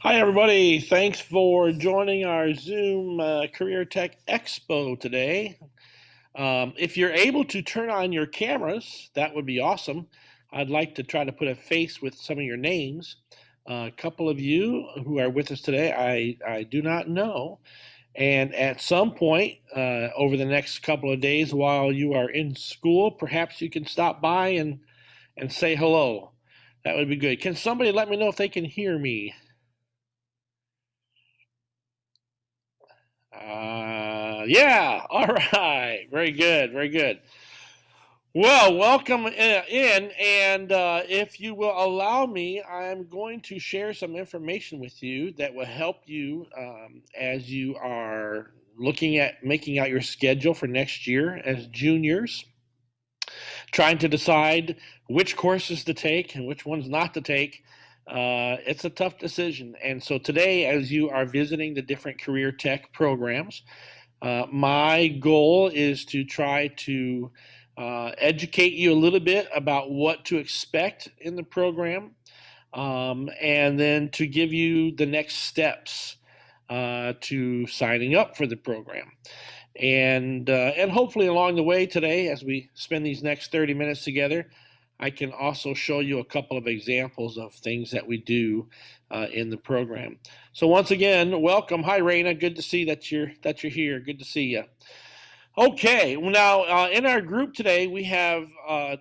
Hi, everybody. Thanks for joining our Zoom Career Tech Expo today. If you're able to turn on your cameras, that would be awesome. I'd like to try to put a face with some of your names. A couple of you who are with us today, I do not know. And at some point over the next couple of days while you are in school, perhaps you can stop by and say hello. That would be good. Can somebody let me know if they can hear me? Yeah, all right. Very good, very good. Well, welcome in, and if you will allow me, I'm going to share some information with you that will help you as you are looking at making out your schedule for next year as juniors, trying to decide which courses to take and which ones not to take. It's a tough decision. And so today, as you are visiting the different career tech programs, my goal is to try to educate you a little bit about what to expect in the program, and then to give you the next steps to signing up for the program. And hopefully along the way today, as we spend these next 30 minutes together, I can also show you a couple of examples of things that we do in the program. So once again, welcome. Hi, Raina. Good to see that you're here. Good to see you. Okay. Well, now in our group today, we have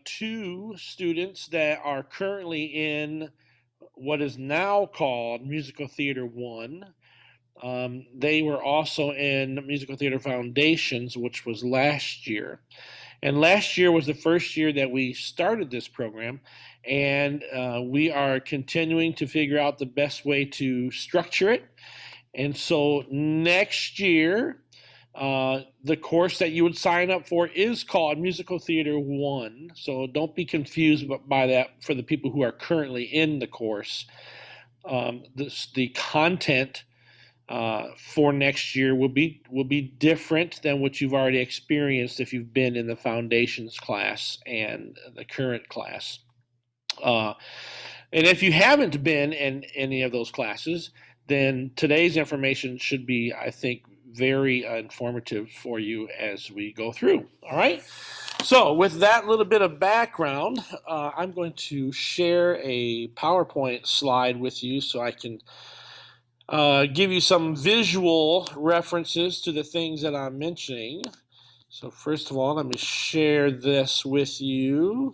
two students that are currently in what is now called Musical Theater 1. They were also in Musical Theater Foundations, which was last year. And last year was the first year that we started this program, and we are continuing to figure out the best way to structure it. And so next year, the course that you would sign up for is called Musical Theater 1. So don't be confused by that for the people who are currently in the course. The content for next year will be different than what you've already experienced if you've been in the foundations class and the current class. And if you haven't been in any of those classes, then today's information should be, I think, very informative for you as we go through. All right. So with that little bit of background, I'm going to share a PowerPoint slide with you so I can give you some visual references to the things that I'm mentioning. So first of all, let me share this with you.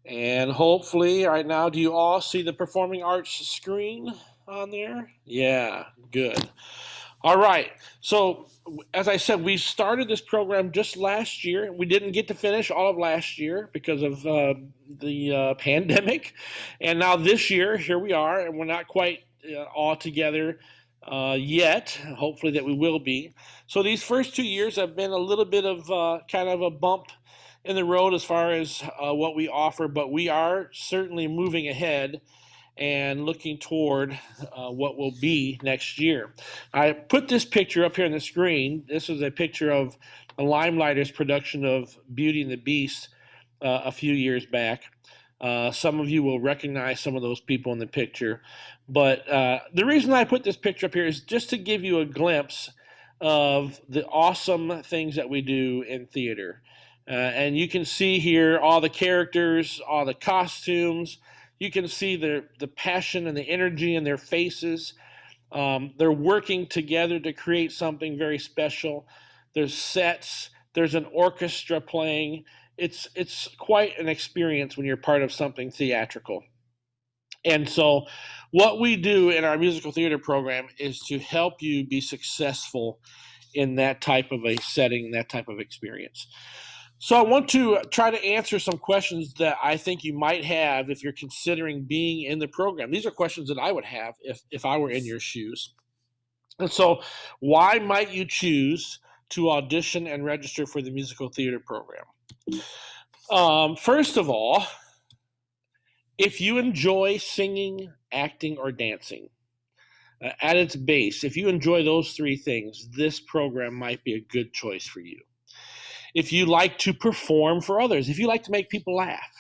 And hopefully, right now, do you all see the performing arts screen on there? Yeah, good. All right. So as I said, we started this program just last year. We didn't get to finish all of last year because of the pandemic. And now this year, here we are, and we're not quite all together yet. Hopefully that we will be. So these first 2 years have been a little bit of kind of a bump in the road as far as what we offer, but we are certainly moving ahead and looking toward what will be next year. I put this picture up here on the screen. This is a picture of a Limelighters production of Beauty and the Beast a few years back. Some of you will recognize some of those people in the picture. But the reason I put this picture up here is just to give you a glimpse of the awesome things that we do in theater. And you can see here all the characters, all the costumes. You can see the passion and the energy in their faces. They're working together to create something very special. There's sets. There's an orchestra playing. It's quite an experience when you're part of something theatrical. And so what we do in our musical theater program is to help you be successful in that type of a setting, that type of experience. So I want to try to answer some questions that I think you might have if you're considering being in the program. These are questions that I would have if I were in your shoes. And so why might you choose to audition and register for the musical theater program? First of all, if you enjoy singing, acting, or dancing, at its base, if you enjoy those three things, this program might be a good choice for you. If you like to perform for others, if you like to make people laugh,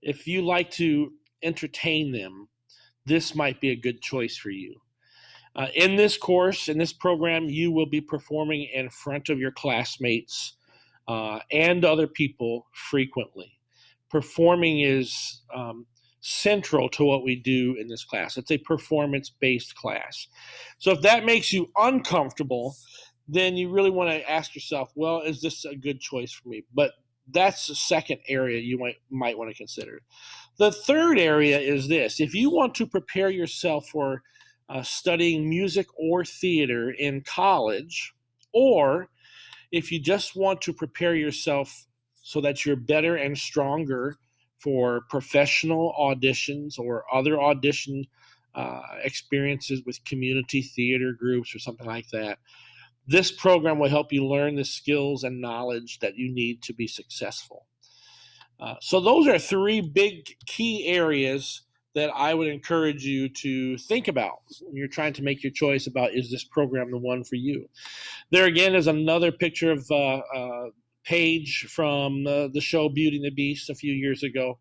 if you like to entertain them, this might be a good choice for you. In this course, in this program, you will be performing in front of your classmates and other people frequently. Performing is central to what we do in this class. It's a performance-based class. So if that makes you uncomfortable, then you really want to ask yourself, well, is this a good choice for me? But that's the second area you might want to consider. The third area is this. If you want to prepare yourself for studying music or theater in college, or if you just want to prepare yourself so that you're better and stronger for professional auditions or other audition experiences with community theater groups or something like that, this program will help you learn the skills and knowledge that you need to be successful. So those are three big key areas that I would encourage you to think about when you're trying to make your choice about, is this program the one for you? There again is another picture of Paige from the show Beauty and the Beast a few years ago.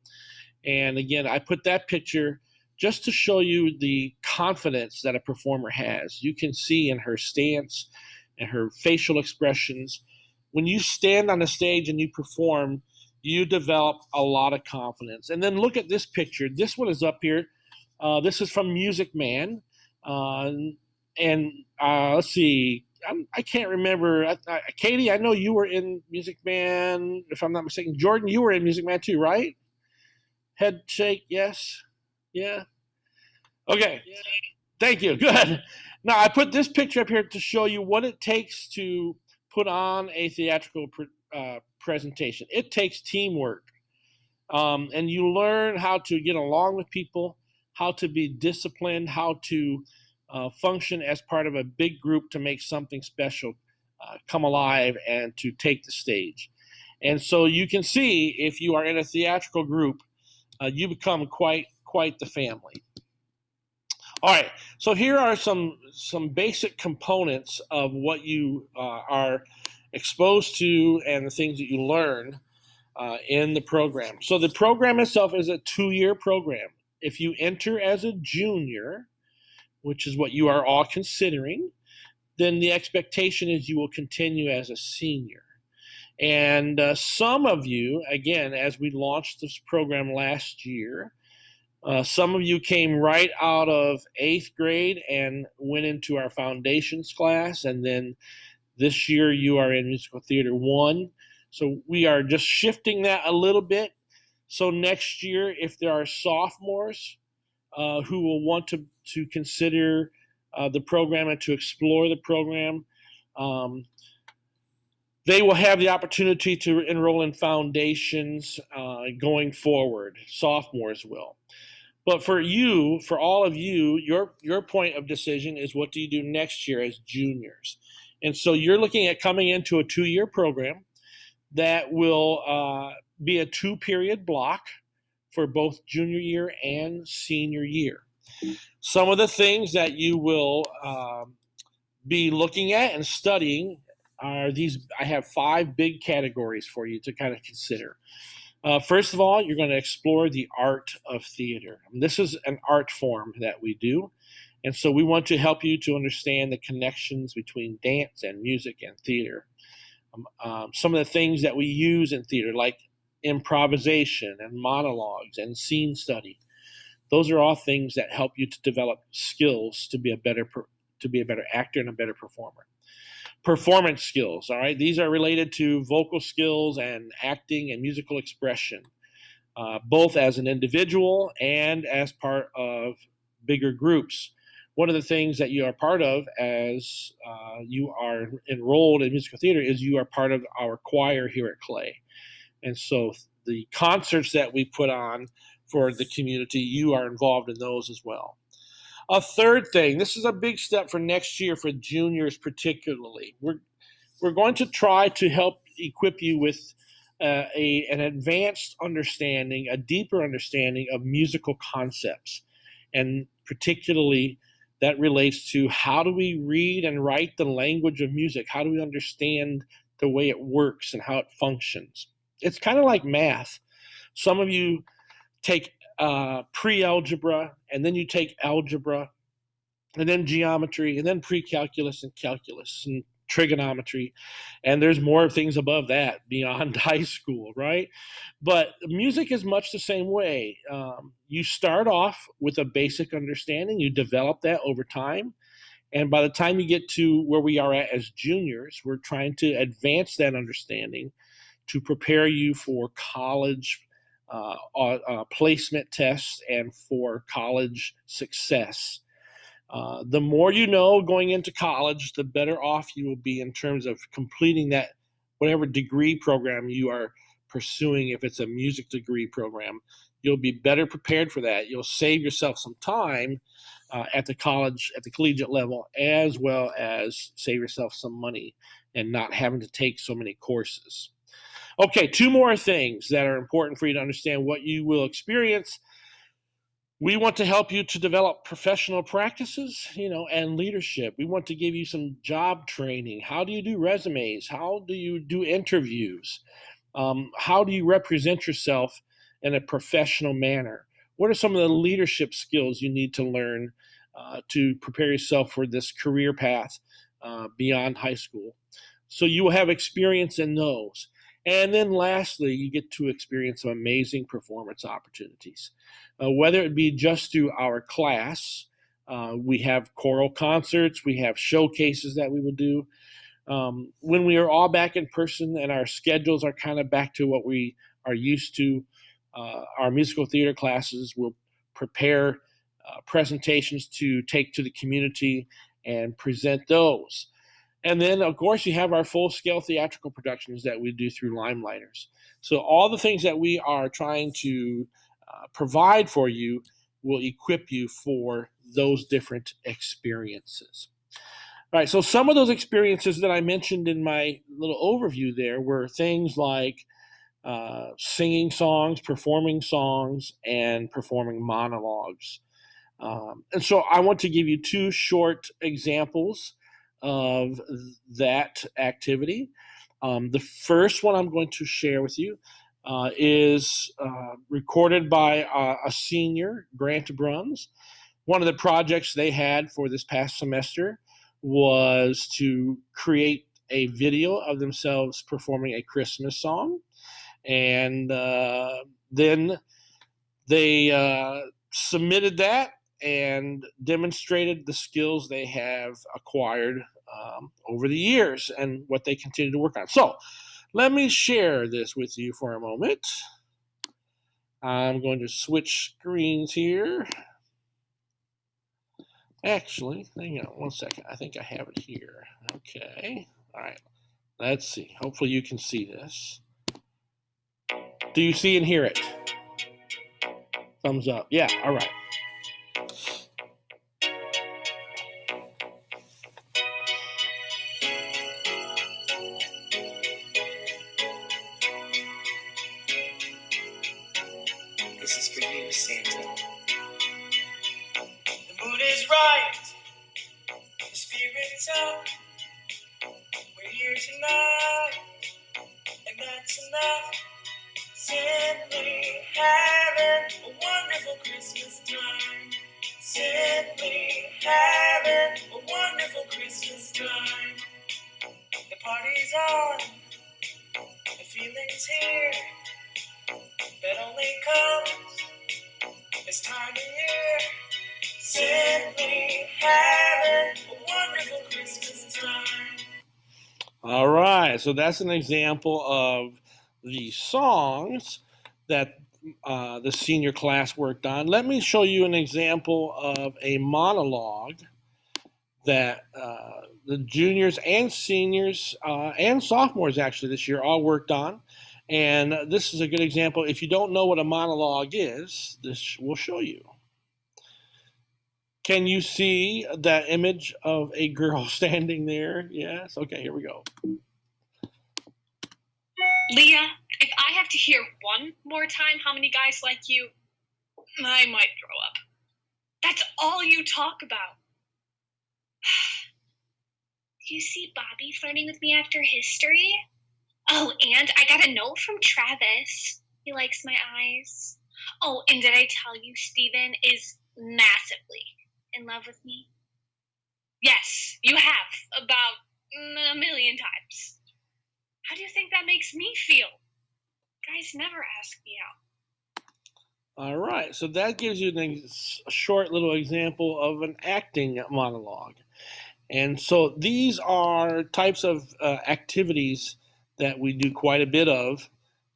And again, I put that picture just to show you the confidence that a performer has. You can see in her stance and her facial expressions, when you stand on a stage and you perform, you develop a lot of confidence. And then look at this picture. This one is up here. This is from Music Man. Let's see. I can't remember. Katie, I know you were in Music Man, if I'm not mistaken. Jordan, you were in Music Man too, right? Head shake, yes. Yeah. Okay. Yeah. Thank you. Good. Now, I put this picture up here to show you what it takes to put on a theatrical presentation. It takes teamwork. And you learn how to get along with people, how to be disciplined, how to function as part of a big group to make something special come alive and to take the stage. And so you can see, if you are in a theatrical group, you become quite the family. All right, so here are some basic components of what you are exposed to and the things that you learn in the program. So the program itself is a 2-year program. If you enter as a junior, which is what you are all considering, then the expectation is you will continue as a senior. And some of you, again, as we launched this program last year, some of you came right out of 8th grade and went into our foundations class, and then this year you are in Musical Theater 1. So we are just shifting that a little bit. So next year, if there are sophomores who will want to consider the program and to explore the program, they will have the opportunity to enroll in foundations going forward. Sophomores will. But for you, for all of you, your point of decision is, what do you do next year as juniors? And so you're looking at coming into a 2-year program that will be a 2-period block for both junior year and senior year. Some of the things that you will be looking at and studying are these. I have 5 big categories for you to kind of consider. First of all, you're going to explore the art of theater. And this is an art form that we do. And so we want to help you to understand the connections between dance and music and theater. Some of the things that we use in theater, like improvisation and monologues and scene study, those are all things that help you to develop skills to be a better actor and a better performer. Performance skills, all right? These are related to vocal skills and acting and musical expression, both as an individual and as part of bigger groups. One of the things that you are part of as you are enrolled in musical theater is you are part of our choir here at Clay. And so the concerts that we put on for the community, you are involved in those as well. A third thing, this is a big step for next year for juniors particularly. We're going to try to help equip you with an advanced understanding, a deeper understanding of musical concepts. And particularly that relates to, how do we read and write the language of music? How do we understand the way it works and how it functions? It's kind of like math. Some of you take pre-algebra, and then you take algebra, and then geometry, and then pre-calculus and calculus and trigonometry. And there's more things above that beyond high school, right? But music is much the same way. You start off with a basic understanding, you develop that over time. And by the time you get to where we are at as juniors, we're trying to advance that understanding to prepare you for college placement tests and for college success. The more you know going into college, the better off you will be in terms of completing that, whatever degree program you are pursuing. If it's a music degree program, you'll be better prepared for that. You'll save yourself some time at the collegiate level, as well as save yourself some money and not having to take so many courses. Okay, two more things that are important for you to understand what you will experience. We want to help you to develop professional practices, and leadership. We want to give you some job training. How do you do resumes? How do you do interviews? How do you represent yourself in a professional manner? What are some of the leadership skills you need to learn to prepare yourself for this career path beyond high school? So you will have experience in those. And then lastly, you get to experience some amazing performance opportunities. Whether it be just through our class, we have choral concerts, we have showcases that we would do. When we are all back in person and our schedules are kind of back to what we are used to, our musical theater classes will prepare presentations to take to the community and present those. And then, of course, you have our full-scale theatrical productions that we do through Limelighters. So all the things that we are trying to provide for you will equip you for those different experiences. All right, so some of those experiences that I mentioned in my little overview there were things like singing songs, and performing monologues. And so I want to give you two short examples of that activity. The first one I'm going to share with you is recorded by a senior, Grant Bruns. One of the projects they had for this past semester was to create a video of themselves performing a Christmas song. And then they submitted that and demonstrated the skills they have acquired over the years and what they continue to work on. So let me share this with you for a moment. I'm going to switch screens here. Actually, hang on one second. I think I have it here. Okay. All right. Let's see. Hopefully you can see this. Do you see and hear it? Thumbs up. Yeah. All right. This is for you, Santa. The mood is right. The spirit's up. We're here tonight. And that's enough. Simply having a wonderful Christmas time. Simply having a wonderful Christmas time. The party's on. The feeling's here. That only comes this time of year. Simply having a wonderful Christmas time. All right. So that's an example of the songs that the senior class worked on. Let me show you an example of a monologue that the juniors and seniors and sophomores actually this year all worked on. And this is a good example. If you don't know what a monologue is, this will show you. Can you see that image of a girl standing there? Yes? Okay, here we go. Leah, if I have to hear one more time how many guys like you, I might throw up. That's all you talk about. Do you see Bobby flirting with me after history? Oh, and I got a note from Travis. He likes my eyes. Oh, and did I tell you Steven is massively in love with me? Yes, you have, about a million times. How do you think that makes me feel? Guys never ask me out. All right, so that gives you a short little example of an acting monologue. And so these are types of activities that we do quite a bit of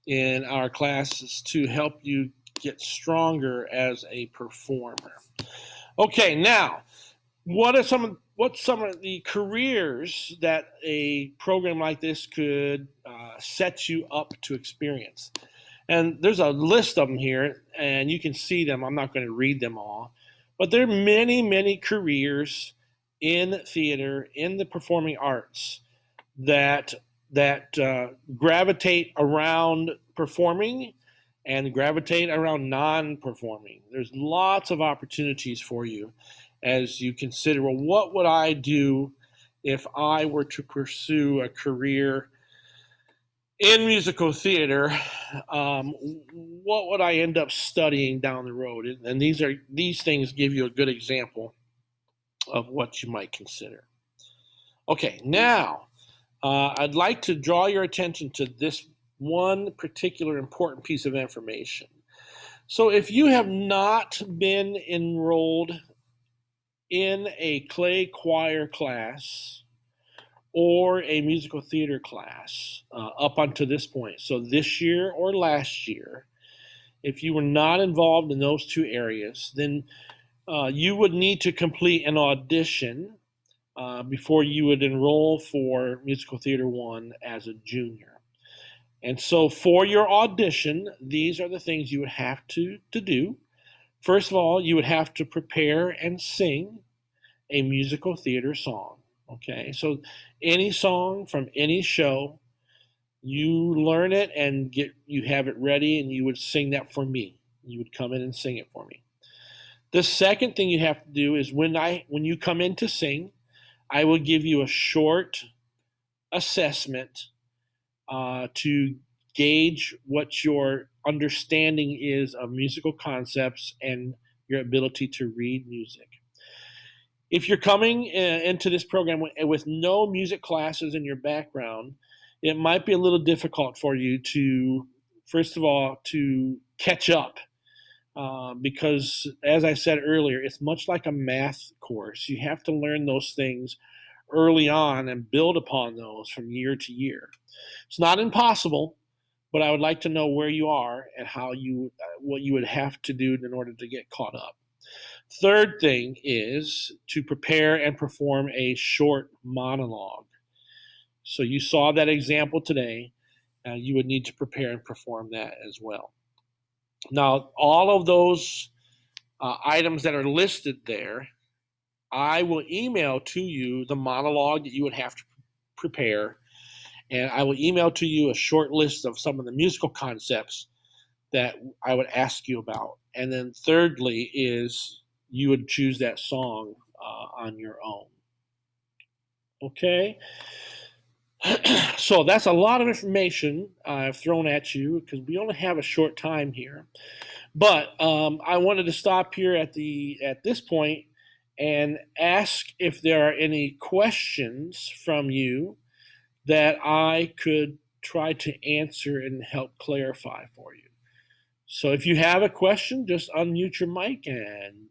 in our classes to help you get stronger as a performer. Okay, now what's some of the careers that a program like this could set you up to experience? And there's a list of them here, and you can see them. I'm not going to read them all, but there are many, many careers in theater, in the performing arts, that gravitate around performing and gravitate around non-performing. There's lots of opportunities for you as you consider, well, what would I do if I were to pursue a career in musical theater? What would I end up studying down the road? And these things give you a good example of what you might consider. Okay, now I'd like to draw your attention to this one particular important piece of information. So, if you have not been enrolled in a clay choir class or a musical theater class up until this point, so this year or last year, if you were not involved in those two areas, then you would need to complete an audition before you would enroll for Musical Theater 1 as a junior. And so for your audition, these are the things you would have to do. First of all, you would have to prepare and sing a musical theater song. Okay, so any song from any show, you learn it and you have it ready, and you would sing that for me. You would come in and sing it for me. The second thing you have to do is when you come in to sing, I will give you a short assessment to gauge what your understanding is of musical concepts and your ability to read music. If you're coming into this program with no music classes in your background, it might be a little difficult for you to, first of all, to catch up. Because, as I said earlier, it's much like a math course. You have to learn those things early on and build upon those from year to year. It's not impossible, but I would like to know where you are and what you would have to do in order to get caught up. Third thing is to prepare and perform a short monologue. So you saw that example today. You would need to prepare and perform that as well. Now, all of those items that are listed there, I will email to you the monologue that you would have to prepare, and I will email to you a short list of some of the musical concepts that I would ask you about. And then thirdly is you would choose that song on your own. Okay? So that's a lot of information I've thrown at you because we only have a short time here. But I wanted to stop here at this point and ask if there are any questions from you that I could try to answer and help clarify for you. So if you have a question, just unmute your mic and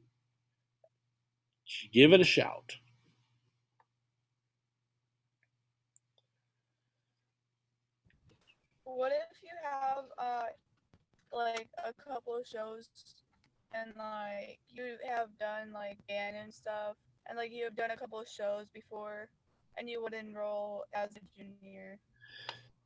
give it a shout. What if you have like a couple of shows and like you have done like band and stuff and like you have done a couple of shows before and you would enroll as a junior?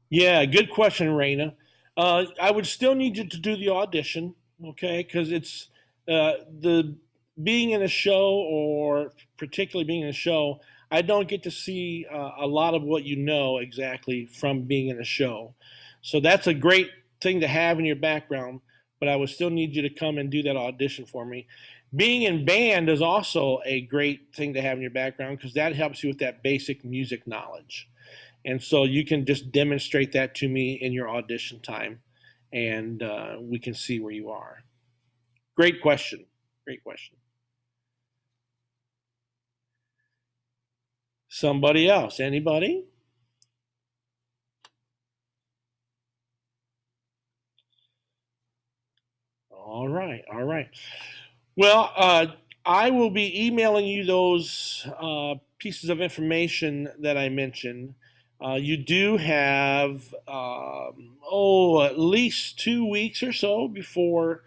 Yeah, good question, Raina. I would still need you to do the audition, okay? Because it's the being in a show, or particularly being in a show, I don't get to see a lot of what you know exactly from being in a show. So that's a great thing to have in your background, but I would still need you to come and do that audition for me. Being in band is also a great thing to have in your background because that helps you with that basic music knowledge. And so you can just demonstrate that to me in your audition time, and we can see where you are. Great question. Great question. Somebody else? Anybody? All right, all right. Well, I will be emailing you those pieces of information that I mentioned. You do have, at least 2 weeks or so before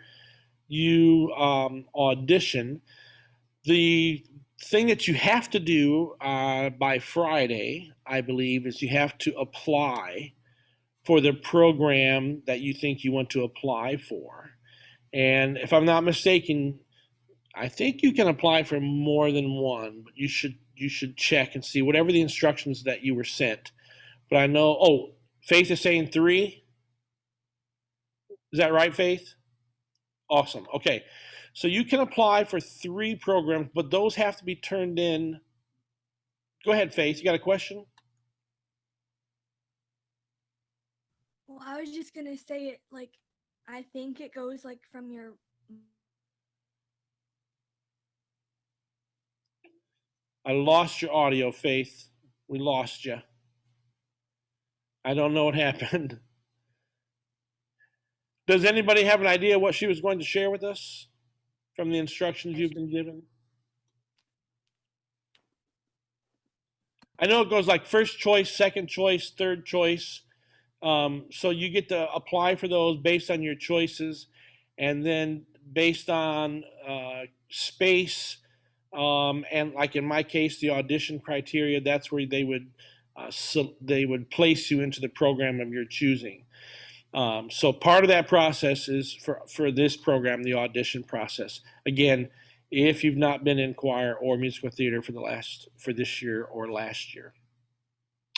you audition. The thing that you have to do by Friday, I believe, is you have to apply for the program that you think you want to apply for. And if I'm not mistaken, I think you can apply for more than one, but you should check and see whatever the instructions that you were sent. But I know. Oh, Faith is saying 3. Is that right, Faith? Awesome. Okay, so you can apply for 3 programs, but those have to be turned in. Go ahead, Faith. You got a question? Well, I was just gonna say it like I think it goes like from your I lost your audio, Faith. We lost you. I don't know what happened. Does anybody have an idea what she was going to share with us from the instructions you've been given? I know it goes like first choice, second choice, third choice. So you get to apply for those based on your choices, and then based on space, and like in my case, the audition criteria. That's where they would place you into the program of your choosing. So part of that process is for this program, the audition process. Again, if you've not been in choir or musical theater for this year or last year.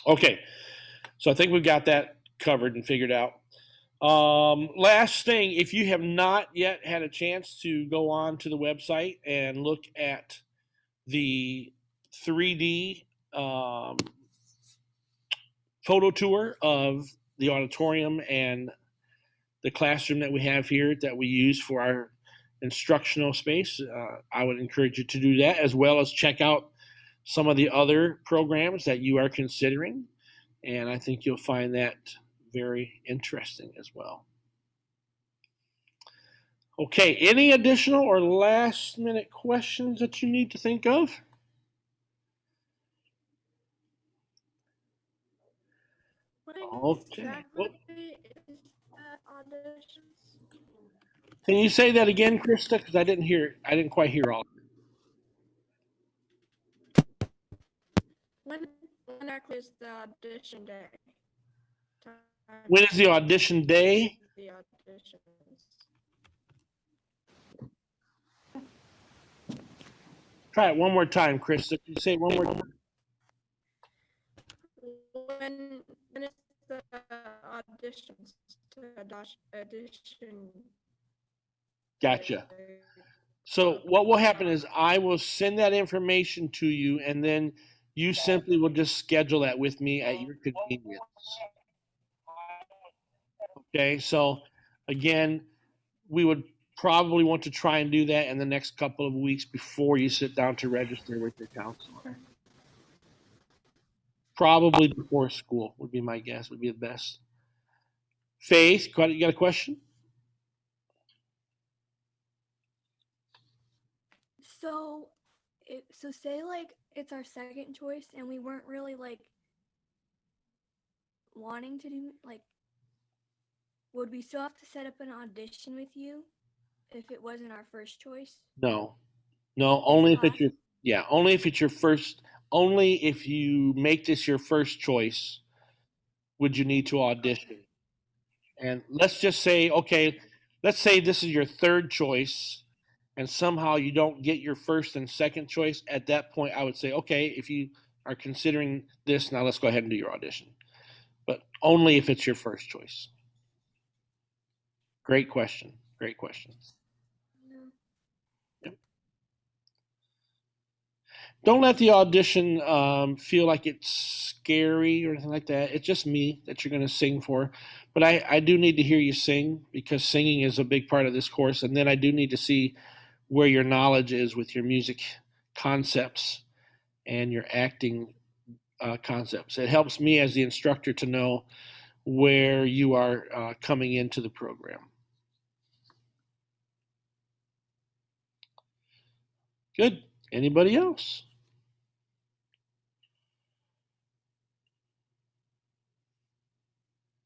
Okay, so I think we've got that covered and figured out. Last thing, if you have not yet had a chance to go on to the website and look at the 3D photo tour of the auditorium and the classroom that we have here that we use for our instructional space, I would encourage you to do that, as well as check out some of the other programs that you are considering. And I think you'll find that very interesting as well. Okay, any additional or last minute questions that you need to think of? what Okay. exactly is that auditions? Can you say that again, Krista? Because I didn't quite hear all. When exactly is the audition day? When is the audition day? The auditions. Try it one more time, Krista. Can you say it one more time? When is the auditions to audition? Gotcha. So what will happen is I will send that information to you, and then you simply will just schedule that with me at your convenience. Okay, so again, we would probably want to try and do that in the next couple of weeks before you sit down to register with your counselor. Probably before school would be my guess, would be the best. Faith, you got a question? So, so say like it's our second choice and we weren't really like wanting to do like, would we still have to set up an audition with you if it wasn't our first choice? No, only if it's only if it's your first. Only if you make this your first choice would you need to audition. And let's just say, okay, let's say this is your third choice, and somehow you don't get your first and second choice. At that point, I would say, okay, if you are considering this, now let's go ahead and do your audition. But only if it's your first choice. Great question. Great question. Don't let the audition feel like it's scary or anything like that. It's just me that you're going to sing for. But I do need to hear you sing because singing is a big part of this course. And then I do need to see where your knowledge is with your music concepts and your acting concepts. It helps me as the instructor to know where you are coming into the program. Good. Anybody else?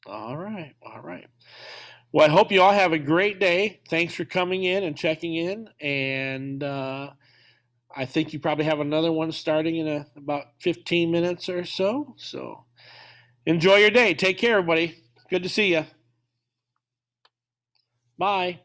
All right. All right. Well, I hope you all have a great day. Thanks for coming in and checking in. And I think you probably have another one starting in about 15 minutes or so. So enjoy your day. Take care, everybody. Good to see you. Bye.